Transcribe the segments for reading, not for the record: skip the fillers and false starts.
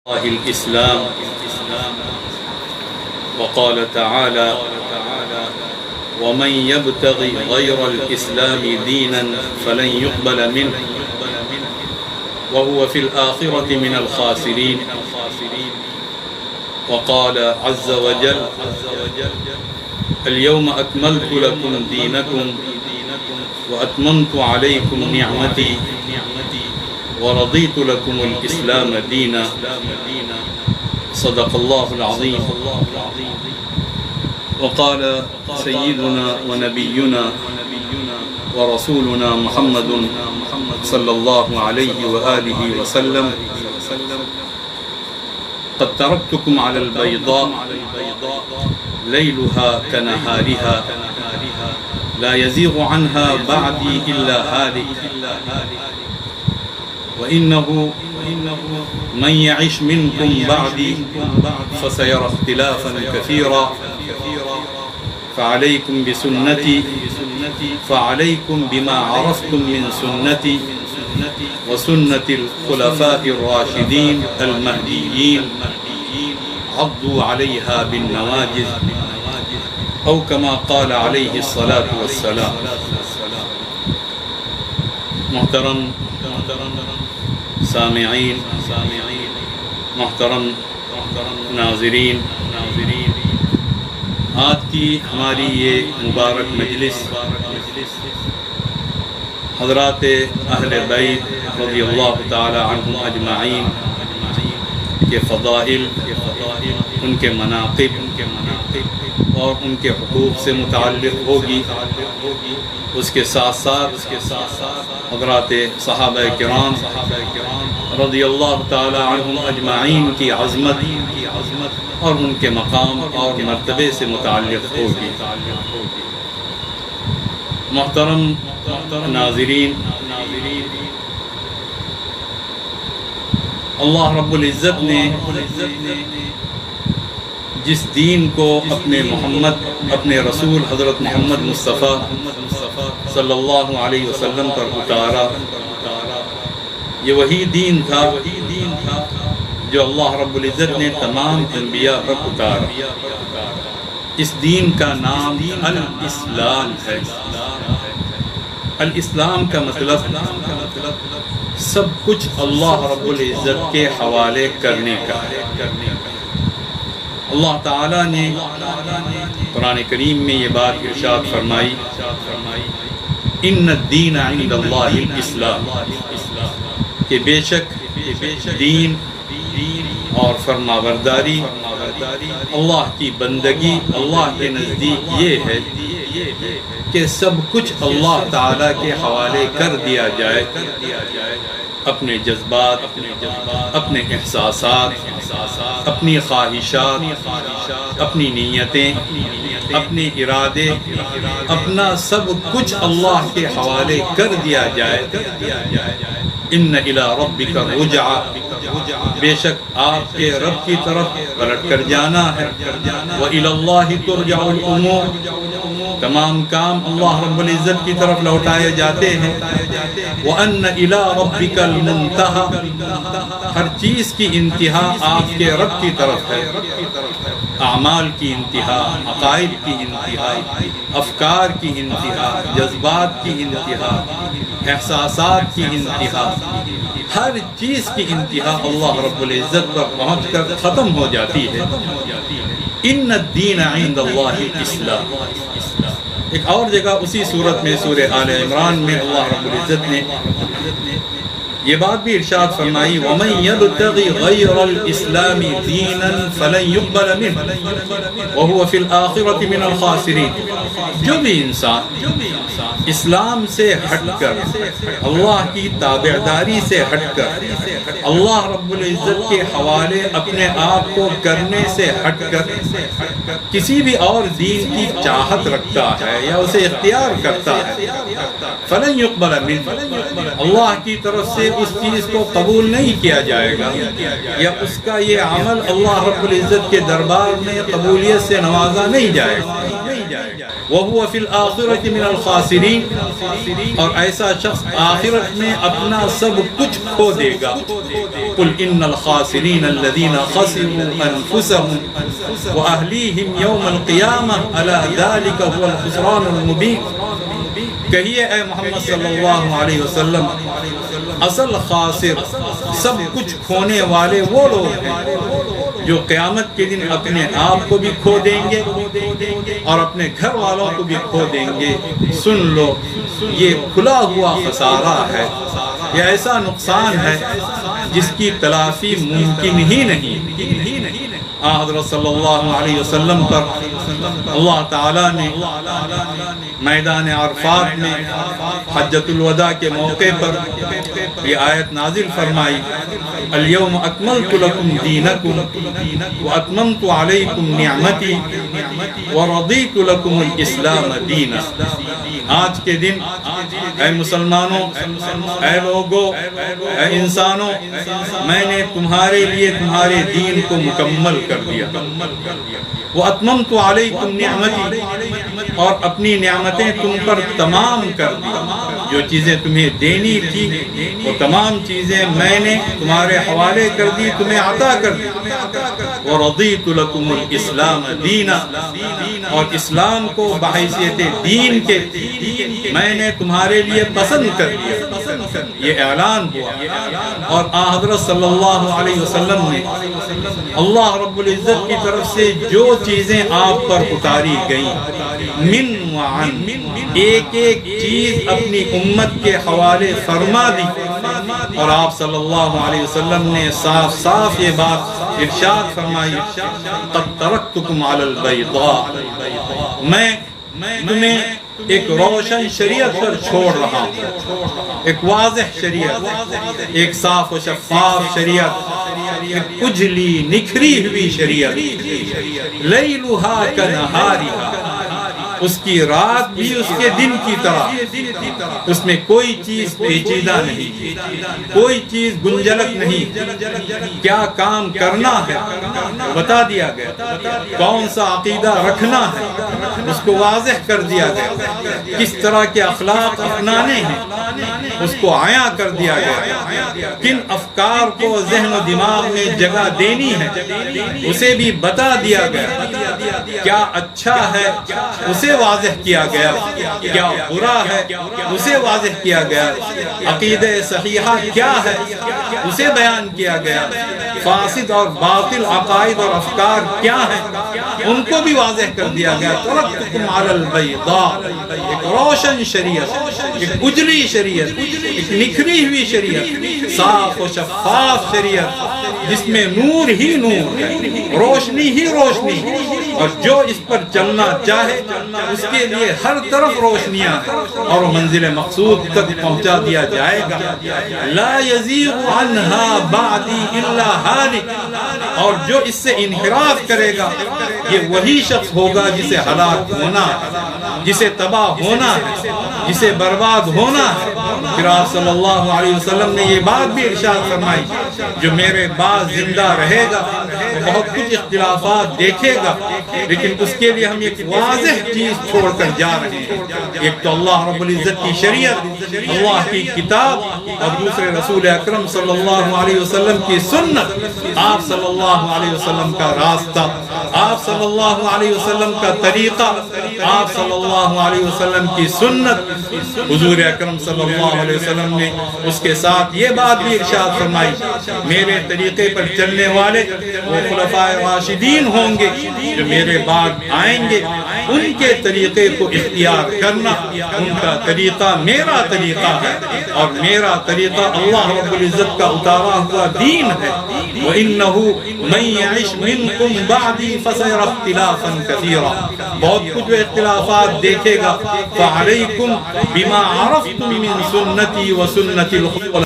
الإسلام وقال تعالى ومن يبتغ غير الإسلام دينا فلن يقبل منه وهو في الآخرة من الخاسرين وقال عز وجل اليوم أكملت لكم دينكم وأتممت عليكم نعمتي ورضيت لكم الإسلام دينا صدق الله العظيم وقال سيدنا ونبينا ورسولنا محمد صلى الله عليه وآله وسلم قد تركتكم على البيضاء ليلها كنهارها لا يزيغ عنها بعدي إلا هالك وإنه من يعش منكم بعدي فسيرى اختلافا كثيرا فعليكم بسنتي فعليكم بما عرفتم من سنتي وسنة الخلفاء الراشدين المهديين عضوا عليها بالنواجذ أو كما قال عليه الصلاة والسلام. محترم سامعین، محترم ناظرین، آج کی ہماری یہ مبارک مجلس حضرات اہل بیت رضی اللہ تعالی عنہم اجمعین کے فضائل، ان کے مناقب اور ان کے حقوق سے متعلق ہوگی. اس کے ساتھ ساتھ حضرات صحابہ کرام رضی اللہ تعالی عنہم اجمعین کی عظمت اور ان کے مقام اور مرتبے سے متعلق ہوگی. محترم ناظرین، اللہ رب العزت نے جس دین کو اپنے رسول حضرت محمد مصطفیٰ صلی اللہ علیہ وسلم پر اتارا، یہ وہی دین تھا جو اللہ رب العزت نے تمام انبیاء پر اتارا. اس دین کا نام الاسلام ہے. الاسلام کا مطلب سب کچھ اللہ رب العزت کے حوالے کرنے کا ہے. اللہ تعالیٰ نے قرآن کریم میں یہ بات ارشاد فرمائی ان الدین عند اللہ الاسلام، کہ بے شک دین اور فرمانبرداری اللہ کی بندگی اللہ کے نزدیک یہ ہے کہ سب کچھ اللہ تعالیٰ کے حوالے کر دیا جائے. اپنے جذبات، اپنے احساسات، اپنی خواہشات، اپنی نیتیں، اپنے ارادے، اپنا سب کچھ اللہ کے حوالے کر دیا جائے. ان الی ربک الرجعہ، بے شک آپ کے رب کی طرف پلٹ کر جانا ہے. وإلی اللہ ترجع الامور، تمام کام اللہ رب العزت کی طرف لوٹائے جاتے ہیں. وَأَنَّ إِلَىٰ رَبِّكَ الْمُنْتَهَى، ہر چیز کی انتہا آپ کے رب کی طرف ہے. اعمال کی انتہا، عقائد کی انتہا، افکار کی انتہا، جذبات کی انتہا، احساسات کی انتہا، ہر چیز کی انتہا اللہ رب العزت پر پہنچ کر ختم ہو جاتی ہے. ان الدین عند اللہ الاسلام. ایک اور جگہ اسی صورت میں سورہ آل عمران میں اللہ رب العزت نے یہ بات بھی ارشاد فرمائی وَمَن يَبْتَغِ غَيْرَ الْإِسْلَامِ دِينًا فَلَن يُقْبَلَ مِنْهُ وَهُوَ فِي الْآخِرَةِ مِنَ الْخَاسِرِينَ. جو بھی انسان اسلام سے ہٹ کر، اللہ کی تابعداری سے ہٹ کر، اللہ رب العزت کے حوالے اپنے آپ کو کرنے سے ہٹ کر کسی بھی اور دین کی چاہت رکھتا ہے یا اسے اختیار کرتا ہے، فَلَن يُقْبَلَ مِنْهُ، اللہ کی طرف سے اس چیز کو قبول نہیں کیا جائے گا، یا اس کا یہ عمل اللہ رب العزت کے دربار میں قبولیت سے نوازا نہیں جائے گا. وَهُوَ فِي الْآخِرَةِ مِنَ الْخَاسِرِينَ، اور ایسا شخص آخرت میں اپنا سب کچھ کھو دے گا۔ قُلْ إِنَّ الْخَاسِرِينَ الَّذِينَ خَسِرُوا أَنفُسَهُمْ وَأَهْلِيهِمْ يَوْمَ الْقِيَامَةِ أَلَا ذَلِكَ هُوَ الْخُسْرَانُ الْمُبِينُ۔ کہیے اے محمد صلی اللہ علیہ وسلم، اصل خاسر، سب کچھ کھونے والے وہ لوگ ہیں جو قیامت کے دن اپنے آپ کو بھی کھو دیں گے اور اپنے گھر والوں کو بھی کھو دیں گے۔ سن لو، یہ کھلا ہوا خسارہ ہے، یہ ایسا نقصان ہے جس کی تلافی ممکن ہی نہیں۔ حضرت صلی اللہ علیہ وسلم پر اللہ تعالیٰ نے میدان عرفات میں حجۃ الوداع کے موقع پر یہ آیت نازل فرمائی، اليوم اکملت لکم دینکم واتممت علیکم نعمتی ورضیت لکم الاسلام دینا۔ آج کے دن اے مسلمانوں، اے لوگوں، اے انسانوں، میں نے تمہارے لیے تمہارے دین کو مکمل کر دیا۔ وَأَتْمَمْتُ عَلَيْكُمْ نِعْمَتِي، اور اپنی نعمتیں تم پر تمام کر دی۔ جو چیزیں تمہیں دینی تھی وہ تمام چیزیں میں نے تمہارے حوالے کر دی، تمہیں عطا کر دی۔ وَرَضِيتُ لَكُمُ الْإِسْلَامَ دِينًا، اور اسلام کو بحیثیت دین کے میں نے تمہارے لیے پسند کر دیا۔ یہ اعلان ہوا، اور حضرت صلی اللہ علیہ وسلم نے اللہ رب العزت کی طرف سے جو چیزیں آپ پر اتاری گئیں، من وعن، ایک ایک چیز اپنی امت کے حوالے فرما دی، اور آپ صلی اللہ علیہ وسلم نے صاف صاف یہ بات ارشاد فرمائی، قد ترکتکم علی البیضاء، میں تمہیں ایک روشن شریعت پر چھوڑ رہا ہوں، ایک واضح شریعت، ایک صاف و شفاف شریعت، ایک اجلی نکھری ہوئی شریعت، لیلھا کنہارھا، اس کی رات بھی اس کے دن کی طرح، اس میں کوئی چیز پیچیدہ نہیں، کوئی چیز گنجلک نہیں، کیا کام کرنا ہے بتا دیا گیا، کون سا عقیدہ رکھنا ہے اس کو واضح کر دیا گیا، کس طرح کے اخلاق اپنانے ہیں اس کو عیاں کر دیا گیا، کن افکار کو ذہن و دماغ میں جگہ دینی ہے اسے بھی بتا دیا گیا، کیا اچھا ہے اسے واضح کیا گیا، کیا برا ہے اسے واضح کیا گیا، عقیدہ صحیحہ کیا ہے اسے بیان کیا گیا، فاسد اور باطل عقائد اور افکار کیا ہیں ان کو بھی واضح کر دیا گیا۔ ترکتکم علی البیضاء، ایک روشن شریعت، ایک اجلی شریعت، ایک نکھری ہوئی شریعت، صاف و شفاف شریعت جس میں نور ہی نور ہے، روشنی ہی روشنی، اور جو اس پر چلنا چاہے اس کے لیے ہر طرف روشنیاں ہیں اور وہ منزل مقصود تک پہنچا دیا جائے گا۔ لا یزیغ عنہا بعدی الا ہالک، اور جو اس سے انحراف کرے گا یہ وہی شخص ہوگا جسے ہلاک ہونا ہے، جسے تباہ ہونا ہے، جسے برباد ہونا ہے۔ پھر آپ صلی اللہ علیہ وسلم نے یہ بات بھی ارشاد فرمائی، جو میرے بعد زندہ رہے گا وہ بہت کچھ اختلافات دیکھے گا، لیکن اس کے لیے ہم ایک واضح چیز چھوڑ کر جا رہے ہیں، ایک تو اللہ رب العزت کی شریعت، اللہ کی کتاب، اور دوسرے رسول اکرم صلی اللہ علیہ وسلم کی سنت، آپ صلی اللہ علیہ وسلم کا راستہ، آپ صلی اللہ علیہ وسلم کا طریقہ، آپ صلی اللہ علیہ وسلم کی سنت۔ حضور اکرم صلی اللہ علیہ وسلم نے اس کے ساتھ یہ بات بھی ارشاد فرمائی، میرے طریقے پر چلنے والے وہ خلفائے راشدین ہوں گے جو میرے بعد آئیں گے، ان کے طریقے کو اختیار کرنا، ان کا طریقہ میرا طریقہ ہے، اور میرا طریقہ اللہ رب العزت کا اتارا ہوا دین ہے۔ وَإِنَّهُ مَن يَعِشْ مِنكُم بَعْدِي فَسَيَرَى اخْتِلَافًا كَثِيرًا، بہت کچھ اختلافات دیکھے گا، فَعَلَيْكُمْ بِمَا عَرَفْتُم مِّن سُنَّتِي وَسُنَّتِ الْخُلَفَاءِ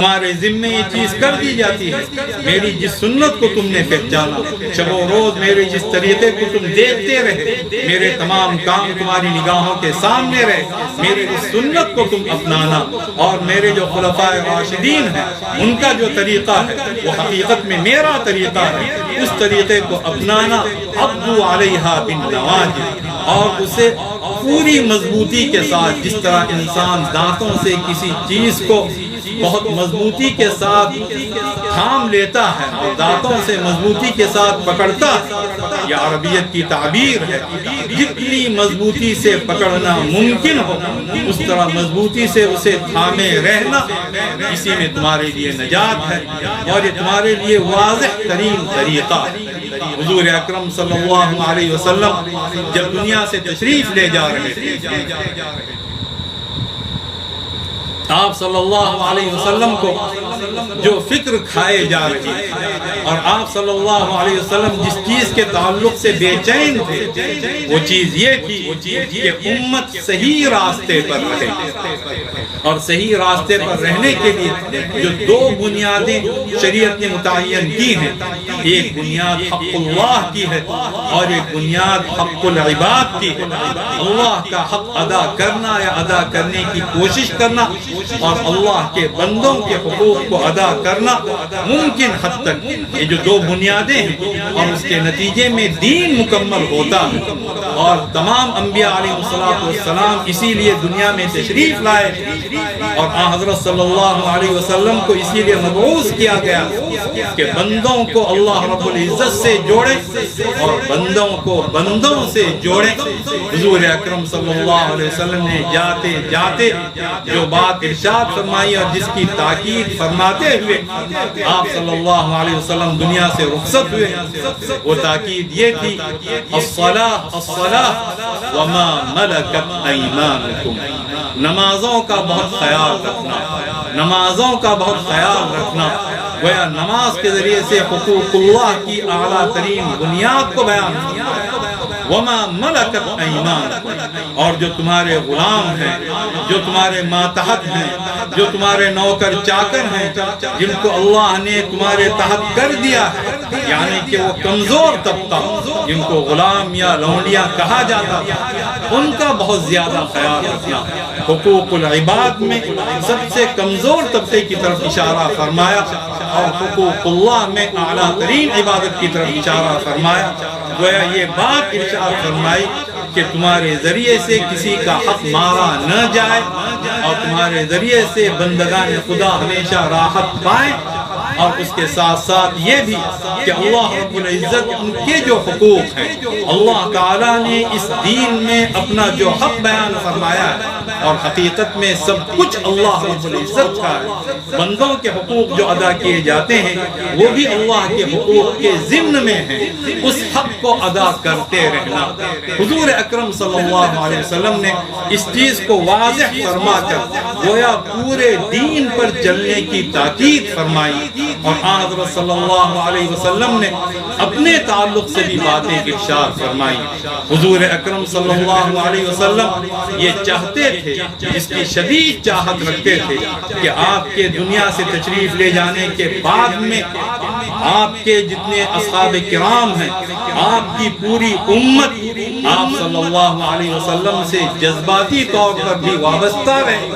تمہارے ذمے یہ چیز کر دی جاتی ہے، میری جس سنت کو تم نے پہچانا، شب و روز میرے جس طریقے کو تم دیکھتے رہے، میرے تمام کام تمہاری نگاہوں کے سامنے رہے، میرے اس سنت کو تم اپنانا، اور میرے جو خلفاء راشدین ہیں ان کا جو طریقہ ہے وہ حقیقت میں میرا طریقہ ہے، اس طریقے کو اپنانا، عضوا علیہا بالنواجذ، اور اسے پوری مضبوطی کے ساتھ، جس طرح انسان دانتوں سے کسی چیز کو بہت مضبوطی کے ساتھ تھام لیتا ہے اور دانتوں سے مضبوطی کے ساتھ پکڑتا ہے، یہ عربیت کی تعبیر ہے، جتنی مضبوطی سے پکڑنا ممکن ہو اس طرح مضبوطی سے اسے تھامے رہنا، اسی میں تمہارے لیے نجات ہے، اور یہ تمہارے لیے واضح ترین طریقہ ہے۔ حضور اکرم صلی اللہ علیہ وسلم جب دنیا سے تشریف لے جا رہے تھے، آپ صلی اللہ علیہ وسلم کو جو فکر کھائے جا رہی ہے، اور آپ صلی اللہ علیہ وسلم جس چیز کے تعلق سے بے چین تھے وہ چیز یہ تھی کہ امت صحیح راستے پر رہے، اور صحیح راستے پر رہنے کے لیے جو دو بنیادیں شریعت نے متعین کی ہیں، ایک بنیاد حق اللہ کی ہے اور ایک بنیاد حق العباد کی ہے، اللہ کا حق ادا کرنا یا ادا کرنے کی کوشش کرنا، اور اللہ کے بندوں کے حقوق کو ادا کرنا ممکن حد تک، یہ جو دو بنیادیں ہیں، اور اس کے نتیجے میں دین مکمل ہوتا ہے، اور تمام انبیاء علیہ السلام اسی لیے دنیا میں تشریف لائے، اور حضرت صلی اللہ علیہ وسلم کو اسی لیے مبعوث کیا گیا کہ بندوں کو اللہ رب العزت سے جوڑے اور بندوں کو بندوں سے جوڑے۔ حضور اکرم صلی اللہ علیہ وسلم نے جاتے جاتے جو بات ارشاد فرمائی اور جس کی تاکید فرماتے ہوئے آپ صلی اللہ علیہ وسلم دنیا سے رخصت ہوئے، وہ تاکید یہ تھی، الصلاۃ الصلاۃ وما ملکت ایمانکم، نمازوں کا بہت خیال رکھنا، نمازوں کا بہت خیال رکھنا، گویا نماز کے ذریعے سے حقوق اللہ کی اعلیٰ ترین بنیاد کو بیان کیا، وما ملکت ایمانکم، اور جو تمہارے غلام ہیں، جو تمہارے ماتحت ہیں، جو تمہارے نوکر چاکر ہیں، جن کو اللہ نے تمہارے تحت کر دیا ہے، یعنی کہ وہ کمزور طبقہ جن کو غلام یا لونڈیاں کہا جاتا تھا، ان کا بہت زیادہ خیال رکھنا۔ حقوق العباد میں سب سے کمزور طبقے کی طرف اشارہ فرمایا، اور حقوق اللہ میں اعلیٰ ترین عبادت کی طرف اشارہ فرمایا، گویا یہ بات ارشاد فرمائی کہ تمہارے ذریعے سے کسی کا حق مارا نہ جائے، اور تمہارے ذریعے سے بندگان خدا ہمیشہ راحت پائیں، اور اس کے ساتھ ساتھ یہ بھی کہ اللہ رب العزت ان کے جو حقوق ہیں، اللہ تعالیٰ نے اس دین میں اپنا جو حق بیان فرمایا ہے، اور حقیقت میں سب کچھ اللہ رب العزت کا ہے، بندوں کے حقوق جو ادا کیے جاتے ہیں وہ بھی اللہ کے حقوق کے ضمن میں ہیں، اس حق کو ادا کرتے رہنا۔ حضور اکرم صلی اللہ علیہ وسلم نے اس چیز کو واضح فرما کر گویا پورے دین پر چلنے کی تاکید فرمائی، اور حضرت صلی اللہ علیہ وسلم نے اپنے تعلق سے بھی باتیں ارشاد فرمائی۔ حضور اکرم صلی اللہ علیہ وسلم یہ چاہتے تھے، اس کی شدید چاہت رکھتے تھے کہ آپ کے دنیا سے تشریف لے جانے کے بعد میں آپ کے جتنے اصحاب کرام ہیں، آپ کی پوری امت آپ صلی اللہ علیہ وسلم سے جذباتی طور پر بھی وابستہ رہے،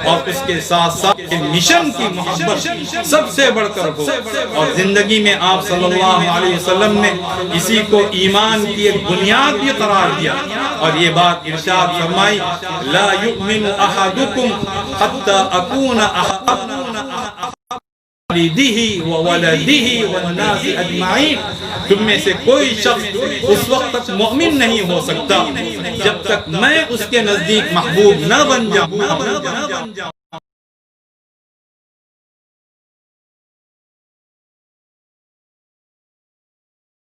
اور اس کے ساتھ ساتھ مشن کی محبت سب سے بڑھ کر ہو، اور زندگی میں آپ صلی اللہ علیہ وسلم نے اسی کو ایمان کی ایک بنیاد بھی قرار دیا، اور یہ بات ارشاد فرمائی، لا یؤمن احدکم حتی اکون احب والدہ وولدہ والناس اجمعین، تم میں سے کوئی شخص اس وقت تک مؤمن نہیں ہو سکتا جب تک میں اس کے نزدیک محبوب نہ بن جاؤں۔